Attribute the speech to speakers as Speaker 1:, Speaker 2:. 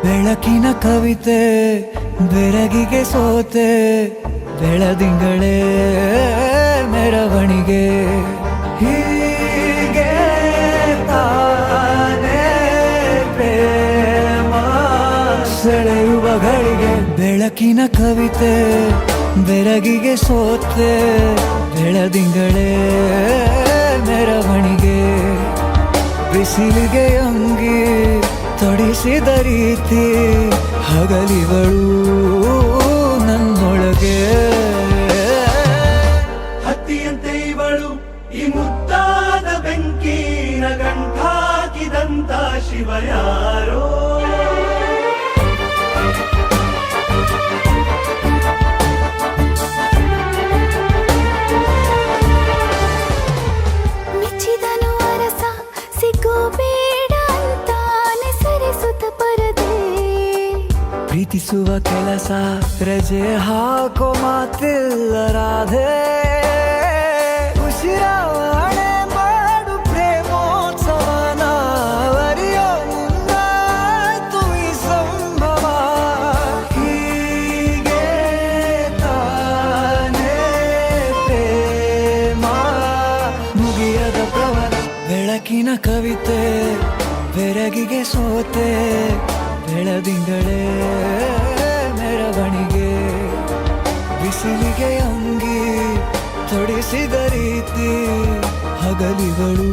Speaker 1: ಬೆಳಕಿನ ಕವಿತೆ ಬೆರಗಿಗೆ ಸೋತೆ ಬೆಳದಿಂಗಳೇ ಮೆರವಣಿಗೆ ಹೀಗೆ ತಾನೇ ಪ್ರೇಮ ಸೆಳೆಯುವ ಗಳಿಗೆ ಬೆಳಕಿನ ಕವಿತೆ ಬೆರಗಿಗೆ ಸೋತೆ ಬೆಳದಿಂಗಳೇ ಮೆರವಣಿಗೆ ಬಿಸಿಲಿಗೆ ಅಂಗಿ ತೊಡಿಸಿದ ರೀತಿ ಹಗಲಿಗಳು ನನ್ನೊಳಗೆ
Speaker 2: ಹತ್ತಿಯಂತೆ ಇವಳು ಈ ಮುದ್ದಾದ ಬೆಂಕಿನ ಗಂಟಾಕಿದಂತ ಶಿವ ಯಾರೋ
Speaker 3: ಮೆಚ್ಚಿದನು ಅರಸ ಸಿಗೋಬೇಡ ಅಂತಾನೆ ಸರಿಸುತ್ತ ಪರದೆ
Speaker 1: ಪ್ರೀತಿಸುವ ಕೆಲಸ ರಜೆ ಹಾಕೋ ಮಾತಿಲ್ಲ ರಾಧೆ ಉಸಿರಾವಣೆ ಮಾಡು ಪ್ರೇಮೋತ್ಸವನ ಅರಿಯೋ ಮುಂದಾಯ್ತು ಈ ಸಂಭವ ಹೀಗೆ ತಾನೇ ಪ್ರೇಮ ಮುಗಿಯದ ಪ್ರವರ ಬೆಳಕಿನ ಕವಿತೆ ಬೆರಗಿಗೆ ಸೋತೆ ಬೆಳದಿಂಗಳೇ ಮೆರವಣಿಗೆ ಬಿಸಿಲಿಗೆ ಅಂಗಿ ತೊಡಿಸಿದ ರೀತಿ ಹಗಲಿಗಳು